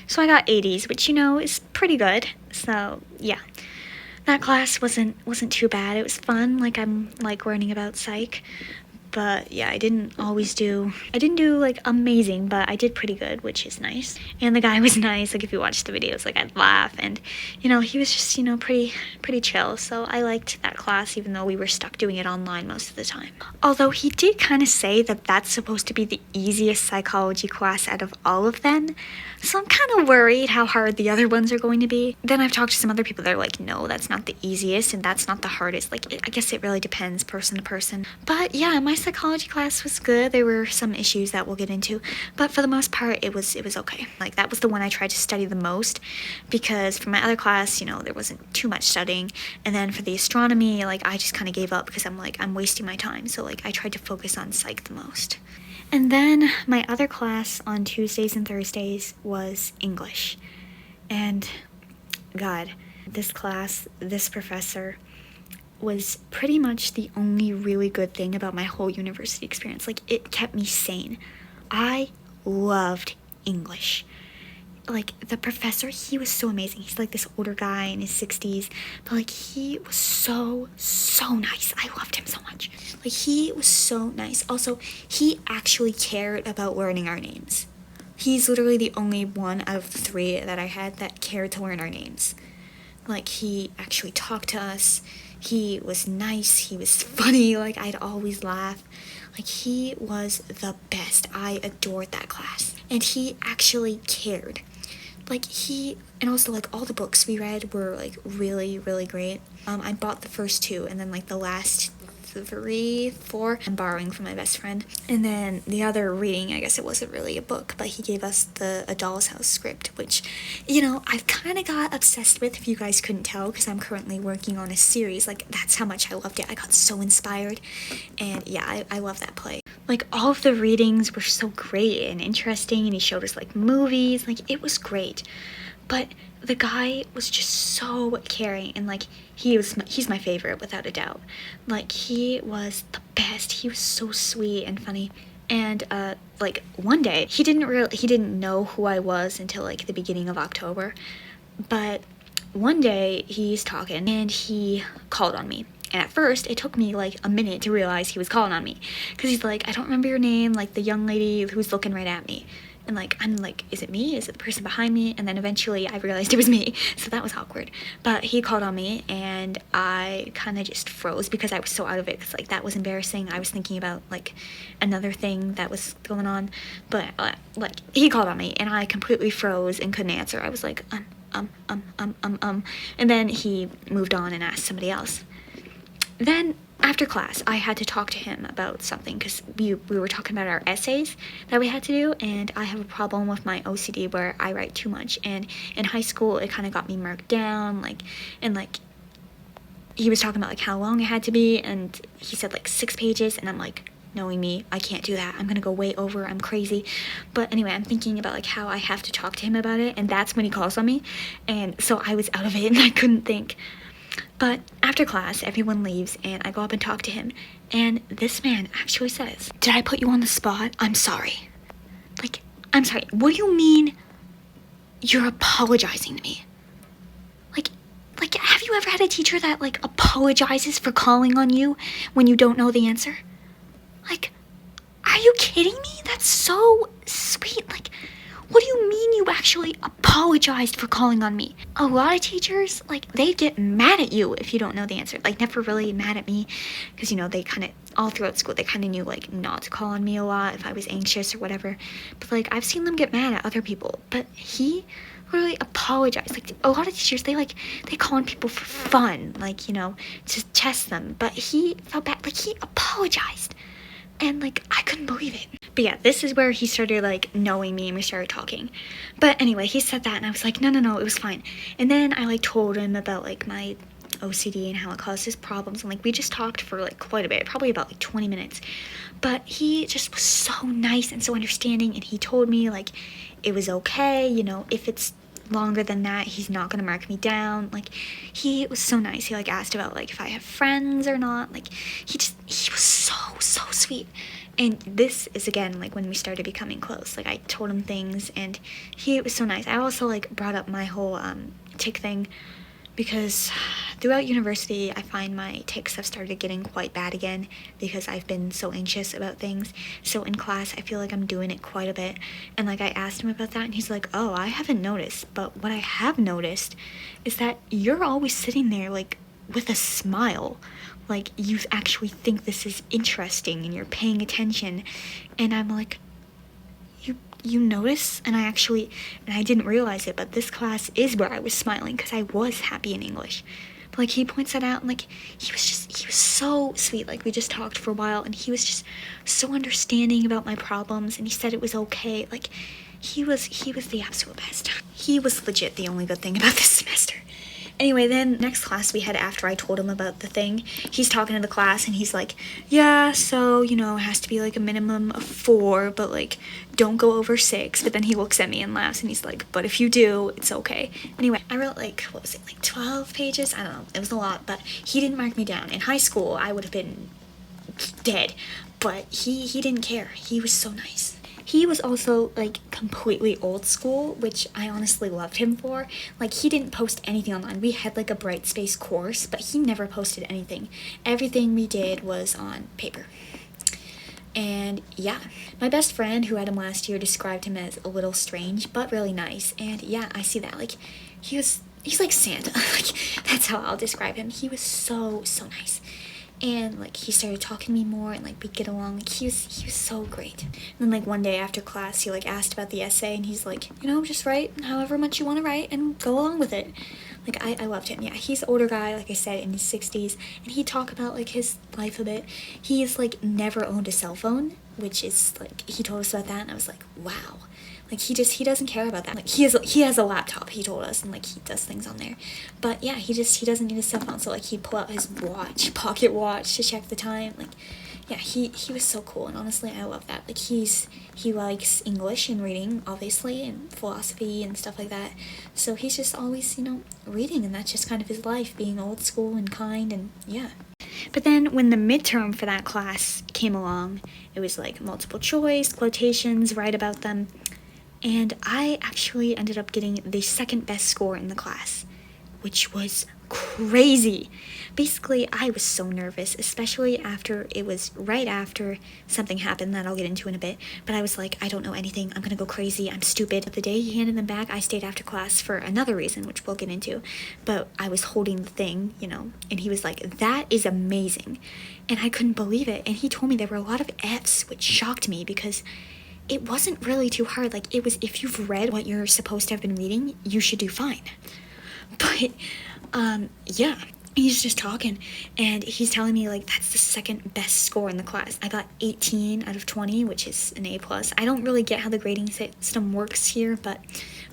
So I got 80s, which, you know, is pretty good. So yeah, that class wasn't too bad. It was fun. Like, I'm like learning about psych. But yeah, I didn't do like amazing, but I did pretty good, which is nice. And the guy was nice. Like, if you watch the videos, like, I'd laugh, and you know, he was just, you know, pretty chill. So I liked that class, even though we were stuck doing it online most of the time. Although he did kind of say that that's supposed to be the easiest psychology class out of all of them. So I'm kind of worried how hard the other ones are going to be. Then I've talked to some other people that are like, no, that's not the easiest and that's not the hardest. Like, I guess it really depends person to person. But yeah, my psychology class was good. There were some issues that we'll get into, but for the most part, it was okay. Like, that was the one I tried to study the most, because for my other class, you know, there wasn't too much studying. And then for the astronomy, like, I just kind of gave up because I'm like, I'm wasting my time. So like, I tried to focus on psych the most. And then my other class on Tuesdays and Thursdays was English. And God, this class, this professor was pretty much the only really good thing about my whole university experience. Like, it kept me sane. I loved English. Like, the professor, he was so amazing. He's like this older guy in his 60s, but like, he was so nice. I loved him so much. Like, he was so nice. Also, he actually cared about learning our names. He's literally the only one out of the three that I had that cared to learn our names. Like, he actually talked to us. He was nice. He was funny. Like, I'd always laugh. Like, he was the best. I adored that class. And he actually cared. Like, and also, like, all the books we read were, like, really, really great. I bought the first two, and then, like, the last 3, 4, I'm borrowing from my best friend. And then the other reading, I guess it wasn't really a book, but he gave us the A Doll's House script, which, you know, I've kind of got obsessed with, if you guys couldn't tell, because I'm currently working on a series. Like, that's how much I loved it. I got so inspired, and yeah, I love that play. Like, all of the readings were so great and interesting, and he showed us, like, movies. Like, it was great. But the guy was just so caring, and like, he's my favorite without a doubt. Like, he was the best. He was so sweet and funny. And like, one day he didn't know who I was until like the beginning of October. But one day he's talking and he called on me. And at first, it took me like a minute to realize he was calling on me, because he's like, I don't remember your name, like the young lady who's looking right at me. And like, I'm like, is it me? Is it the person behind me? And then eventually I realized it was me. So that was awkward. But he called on me, and I kind of just froze because I was so out of it. Because like, that was embarrassing. I was thinking about like another thing that was going on. But like, he called on me, and I completely froze and couldn't answer. I was like, And then he moved on and asked somebody else. Then after class, I had to talk to him about something, because we were talking about our essays that we had to do, and I have a problem with my OCD where I write too much, and in high school it kind of got me marked down, like, and like, he was talking about like how long it had to be, and he said like 6 pages, and I'm like, knowing me, I can't do that. I'm gonna go way over. I'm crazy. But anyway, I'm thinking about like how I have to talk to him about it, and that's when he calls on me, and so I was out of it and I couldn't think. But after class, everyone leaves, and I go up and talk to him, and this man actually says, did I put you on the spot? I'm sorry. Like, I'm sorry. What do you mean you're apologizing to me? Like, have you ever had a teacher that, like, apologizes for calling on you when you don't know the answer? Like, are you kidding me? That's so sweet. Like, what do you mean you actually apologized for calling on me? A lot of teachers, like, they get mad at you if you don't know the answer. Like, never really mad at me, because, you know, they kind of, all throughout school, they kind of knew, like, not to call on me a lot if I was anxious or whatever. But, like, I've seen them get mad at other people. But he really apologized. Like, a lot of teachers, they call on people for fun, like, you know, to test them. But he felt bad. Like, he apologized. And, like, I couldn't believe it. But yeah, this is where he started, like, knowing me, and we started talking. But anyway, he said that, and I was like, no, it was fine. And then I, like, told him about, like, my OCD and how it causes problems. And, like, we just talked for, like, quite a bit, probably about, like, 20 minutes. But he just was so nice and so understanding, and he told me, like, it was okay, you know, if it's longer than that, he's not gonna mark me down. Like, he was so nice. He, like, asked about, like, if I have friends or not. Like, he was so sweet. And this is, again, like, when we started becoming close. Like, I told him things, and he was so nice. I also, like, brought up my whole tic thing, because throughout university, I find my tics have started getting quite bad again because I've been so anxious about things. So in class, I feel like I'm doing it quite a bit. And, like, I asked him about that, and he's like, oh, I haven't noticed. But what I have noticed is that you're always sitting there, like, with a smile. Like, you actually think this is interesting, and you're paying attention. And I'm like, you notice? And I didn't realize it, but this class is where I was smiling because I was happy in English. But, like, he points that out, and, like, he was so sweet. Like, we just talked for a while, and he was just so understanding about my problems, and he said it was okay. Like, he was the absolute best. He was legit the only good thing about this semester. Anyway, then next class we had, after I told him about the thing, he's talking to the class, and he's like, yeah, so, you know, it has to be, like, a minimum of 4, but, like, don't go over 6. But then he looks at me and laughs, and he's like, but if you do, it's okay. Anyway, I wrote, like, what was it, like 12 pages? I don't know. It was a lot, but he didn't mark me down. In high school, I would have been dead, but he didn't care. He was so nice. He was also, like, completely old school, which I honestly loved him for. Like, he didn't post anything online. We had, like, a Brightspace course, but he never posted anything. Everything we did was on paper. And, yeah. My best friend, who had him last year, described him as a little strange, but really nice. And, yeah, I see that. Like, he's like Santa. Like, that's how I'll describe him. He was so nice. And, like, he started talking to me more, and, like, we'd get along. Like, he was so great. And then, like, one day after class, he, like, asked about the essay, and he's like, you know, just write however much you want to write and go along with it. Like, I loved him. Yeah, he's an older guy, like I said, in his 60s, and he'd talk about, like, his life a bit. He's, like, never owned a cell phone, which is, like, he told us about that, and I was like, wow. Like, he doesn't care about that. Like, he has a laptop, he told us, and, like, he does things on there. But, yeah, he doesn't need a cell phone, so, like, he'd pull out his pocket watch to check the time. Like, yeah, he was so cool, and honestly, I love that. Like, he likes English and reading, obviously, and philosophy and stuff like that. So he's just always, you know, reading, and that's just kind of his life, being old school and kind, and, yeah. But then when the midterm for that class came along, it was, like, multiple choice, quotations, write about them. And I actually ended up getting the second best score in the class, which was crazy. Basically, I was so nervous, especially after it was right after something happened that I'll get into in a bit. But I was like, I don't know anything. I'm going to go crazy. I'm stupid. But the day he handed them back, I stayed after class for another reason, which we'll get into. But I was holding the thing, you know, and he was like, that is amazing. And I couldn't believe it. And he told me there were a lot of Fs, which shocked me because it wasn't really too hard. Like, it was, if you've read what you're supposed to have been reading, you should do fine. But, yeah, he's just talking, and he's telling me, like, that's the second best score in the class. I got 18 out of 20, which is an A+. I don't really get how the grading system works here, but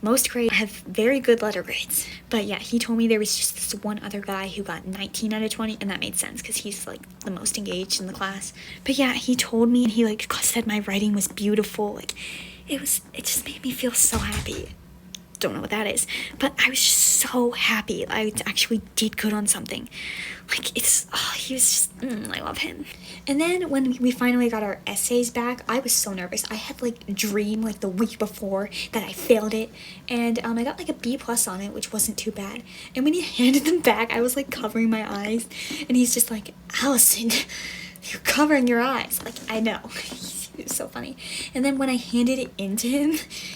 most grades have very good letter grades. But yeah, he told me there was just this one other guy who got 19 out of 20, and that made sense because he's, like, the most engaged in the class. But yeah, he told me, and he, like, said my writing was beautiful. Like, it just made me feel so happy. Don't know what that is, but I was just so happy I actually did good on something. Like, he was just, I love him. And then when we finally got our essays back, I was so nervous. I had, like, a dream, like, the week before that I failed it, and I got, like, a B+ on it, which wasn't too bad. And when he handed them back, I was, like, covering my eyes, and he's just like, Allison, you're covering your eyes. Like, I know. It was so funny. And then when I handed it in to him,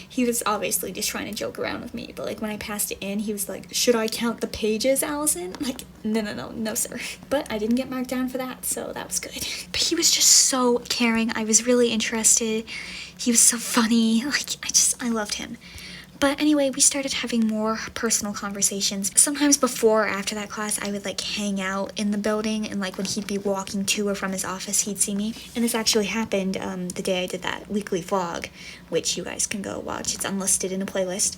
he was obviously just trying to joke around with me. But, like, when I passed it in, he was like, should I count the pages, Allison? I'm like, no, sir. But I didn't get marked down for that, so that was good. But he was just so caring. I was really interested. He was so funny. Like, I loved him. But anyway, we started having more personal conversations. Sometimes before or after that class, I would, like, hang out in the building, and, like, when he'd be walking to or from his office, he'd see me. And this actually happened the day I did that weekly vlog, which you guys can go watch. It's unlisted in a playlist.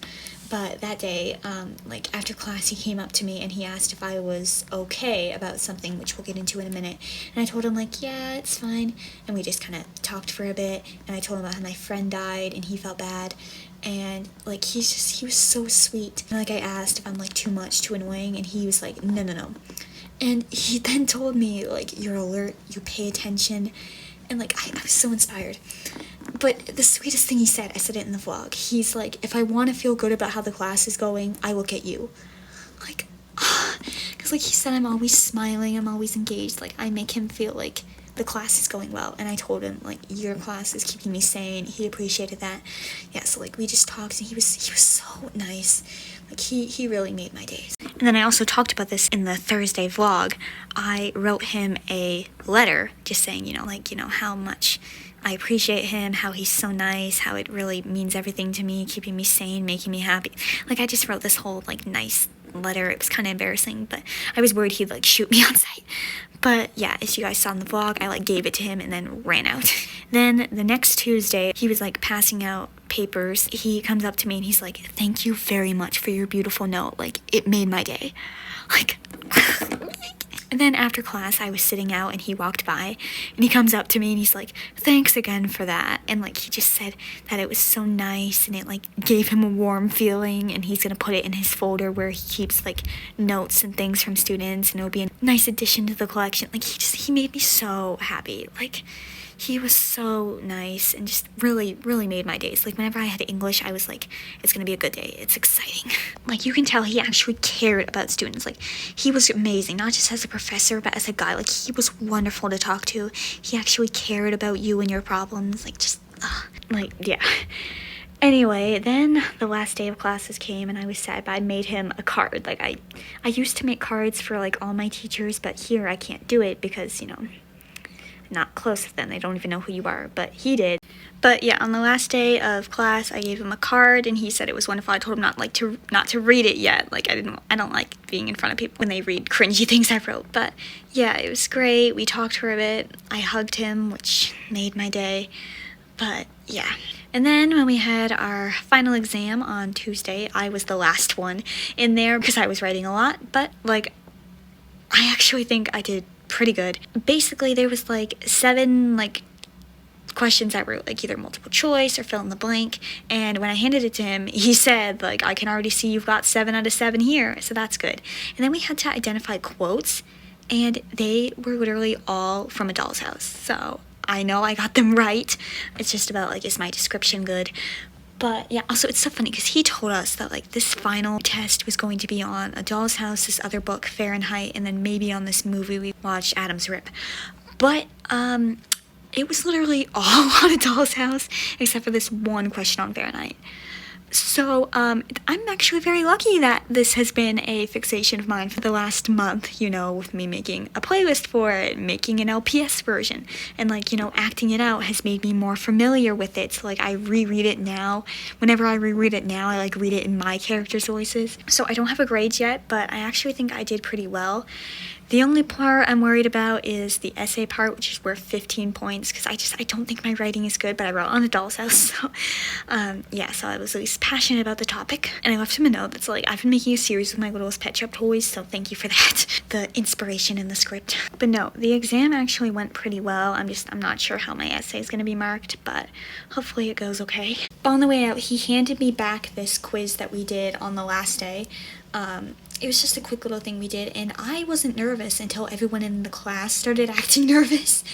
But that day, like, after class, he came up to me, and he asked if I was okay about something, which we'll get into in a minute. And I told him, like, yeah, it's fine. And we just kind of talked for a bit, and I told him about how my friend died, and he felt bad. And, like, he was so sweet. And, like, I asked if I'm, like, too much, too annoying, and he was like, no. And he then told me, like, you're alert, you pay attention, and like I was so inspired. But the sweetest thing he said, I said it in the vlog, he's like, if I want to feel good about how the class is going, I look at you. Like, because like he said, I'm always smiling, I'm always engaged, like I make him feel like the class is going well. And I told him, like, your class is keeping me sane. He appreciated that. Yeah, so like we just talked, and he was so nice. Like he really made my days. And then I also talked about this in the Thursday vlog. I wrote him a letter just saying, how much I appreciate him, how he's so nice, how it really means everything to me, keeping me sane, making me happy. Like I just wrote this whole like nice letter. It was kind of embarrassing, but I was worried he'd like shoot me on sight. But yeah, as you guys saw in the vlog, I like gave it to him and then ran out. Then the next Tuesday, he was like passing out papers. He comes up to me and he's like, thank you very much for your beautiful note. Like, it made my day. Like, and then after class, I was sitting out and he walked by and he comes up to me and he's like, thanks again for that. And like, he just said that it was so nice and it like gave him a warm feeling, and he's gonna put it in his folder where he keeps like notes and things from students, and it'll be a nice addition to the collection. Like he made me so happy. Like, he was so nice and just really, really made my days. Like, whenever I had English, I was like, it's gonna be a good day. It's exciting. Like, you can tell he actually cared about students. Like, he was amazing, not just as a professor, but as a guy. Like, he was wonderful to talk to. He actually cared about you and your problems. Like, just, like, yeah. Anyway, then the last day of classes came and I was sad, but I made him a card. Like, I used to make cards for, like, all my teachers, but here I can't do it because, not close with them. They don't even know who you are, but he did. But yeah, on the last day of class, I gave him a card and he said it was wonderful. I told him not to read it yet. Like, I don't like being in front of people when they read cringy things I wrote. But yeah, it was great. We talked for a bit. I hugged him, which made my day. But yeah. And then when we had our final exam on Tuesday, I was the last one in there because I was writing a lot. But like, I actually think I did pretty good. Basically, there was like 7 like questions I wrote, like either multiple choice or fill in the blank, and when I handed it to him, he said, like, I can already see you've got 7 out of 7 here, so that's good. And then we had to identify quotes, and they were literally all from A Doll's House, so I know I got them right. It's just about, like, is my description good? But yeah, also it's so funny because he told us that like this final test was going to be on A Doll's House, this other book, Fahrenheit, and then maybe on this movie we watched, Adam's Rip. But it was literally all on A Doll's House except for this one question on Fahrenheit. So I'm actually very lucky that this has been a fixation of mine for the last month, with me making a playlist for it, making an LPS version, and like, acting it out has made me more familiar with it. So like, I reread it now. Whenever I reread it now, I like read it in my characters' voices. So I don't have a grade yet, but I actually think I did pretty well. The only part I'm worried about is the essay part, which is worth 15 points, because I don't think my writing is good, but I wrote on A Doll's House, so, yeah, so I was at least passionate about the topic, and I left him a note that's like, I've been making a series with my littlest pet shop toys, so thank you for that, the inspiration in the script. But no, the exam actually went pretty well. I'm not sure how my essay is going to be marked, but hopefully it goes okay. But on the way out, he handed me back this quiz that we did on the last day. It was just a quick little thing we did, and I wasn't nervous until everyone in the class started acting nervous.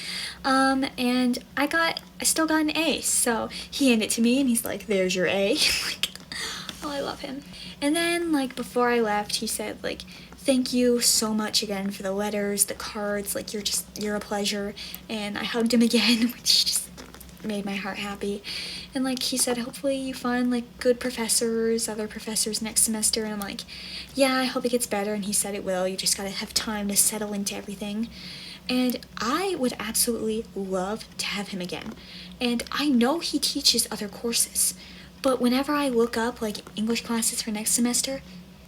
And I still got an A, so he handed it to me, and he's like, there's your A. Like, oh, I love him. And then, like, before I left, he said, like, thank you so much again for the letters, the cards, like, you're a pleasure. And I hugged him again, which just made my heart happy. And like, he said, hopefully you find like good professors, other professors next semester. And I'm like, yeah, I hope it gets better. And he said it will. You just gotta have time to settle into everything. And I would absolutely love to have him again. And I know he teaches other courses, but whenever I look up like English classes for next semester,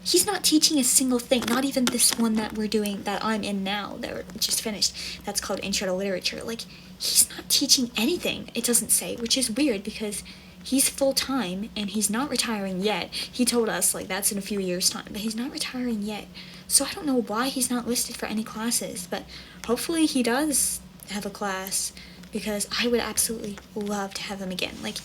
he's not teaching a single thing, not even this one that we're doing, that I'm in now, that we're just finished. That's called Intro to Literature. Like, he's not teaching anything, it doesn't say, which is weird because he's full-time and he's not retiring yet. He told us, like, that's in a few years' time, but he's not retiring yet. So I don't know why he's not listed for any classes, but hopefully he does have a class because I would absolutely love to have him again. Like,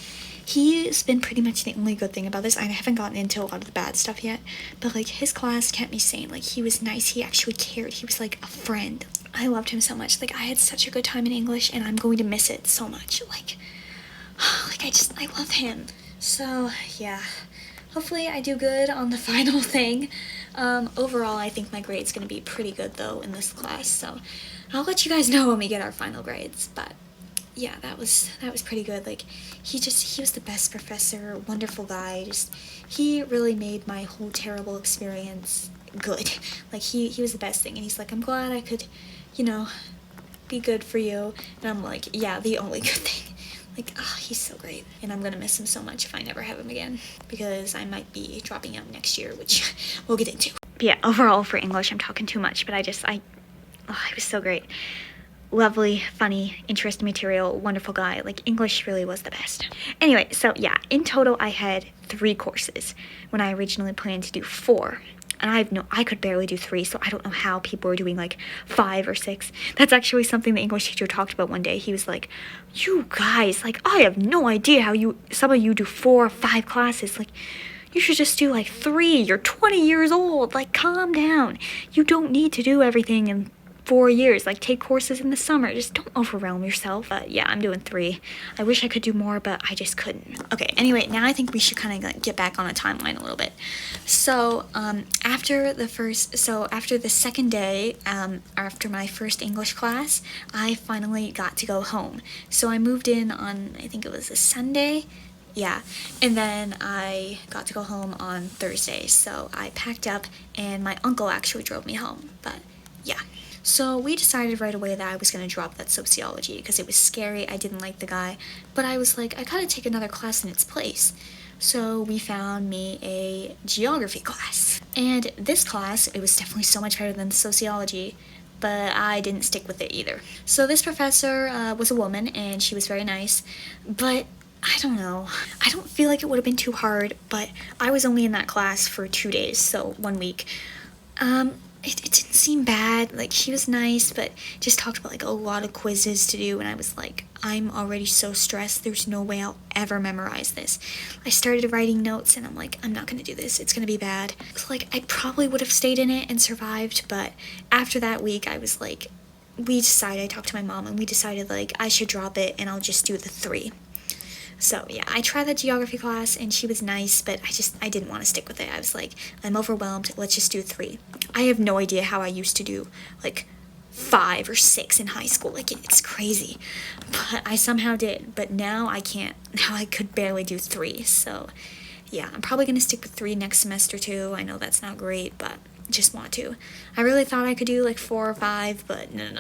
he's been pretty much the only good thing about this. I haven't gotten into a lot of the bad stuff yet, but like, his class kept me sane. Like, he was nice, he actually cared, he was like a friend. I loved him so much. Like, I had such a good time in English, and I'm going to miss it so much. Like I love him. So, yeah. Hopefully I do good on the final thing. Overall, I think my grade's gonna be pretty good, though, in this class, so I'll let you guys know when we get our final grades, but yeah, that was pretty good. Like, he was the best professor, wonderful guy. He really made my whole terrible experience good. Like, he was the best thing, and he's like, I'm glad I could, you know, be good for you. And I'm like, yeah, the only good thing. Like, oh, he's so great. And I'm gonna miss him so much if I never have him again, because I might be dropping out next year, which we'll get into. But yeah, overall for English, I'm talking too much, but it was so great. Lovely, funny, interesting material, wonderful guy. Like, English really was the best. Anyway, so yeah, in total I had 3 courses when I originally planned to do 4. And I could barely do 3, so I don't know how people were doing like 5 or 6. That's actually something the English teacher talked about one day. He was like, you guys, like, I have no idea how some of you do 4 or 5 classes. Like, you should just do like 3. You're 20 years old. Like, calm down. You don't need to do everything in 4 years. Like, take courses in the summer. Just don't overwhelm yourself. Yeah, I'm doing 3. I wish I could do more, but I just couldn't. Okay, anyway, now I think we should kind of like get back on a timeline a little bit. So, after the second day, after my first English class, I finally got to go home. So I moved in on, I think it was a Sunday. Yeah, and then I got to go home on Thursday. So I packed up, and my uncle actually drove me home. But yeah. So we decided right away that I was going to drop that sociology because it was scary. I didn't like the guy, but I was like, I gotta take another class in its place. So we found me a geography class. And this class, it was definitely so much better than the sociology, but I didn't stick with it either. So this professor was a woman, and she was very nice, but I don't know. I don't feel like it would have been too hard, but I was only in that class for 2 days, so 1 week. It didn't seem bad. Like, she was nice, but just talked about like a lot of quizzes to do, and I was like, I'm already so stressed. There's no way I'll ever memorize this. I started writing notes, and I'm like, I'm not gonna do this. It's gonna be bad. So like, I probably would have stayed in it and survived, but after that week, I was like, I talked to my mom, and we decided like I should drop it, and I'll just do the 3. So yeah, I tried that geography class, and she was nice, but I didn't want to stick with it. I was like, I'm overwhelmed, let's just do 3. I have no idea how I used to do like 5 or 6 in high school. Like, it's crazy, but I somehow did. But now I can't. Now I could barely do 3. So yeah, I'm probably gonna stick with 3 next semester too. I know that's not great, but just want to. I really thought I could do like 4 or 5, but no.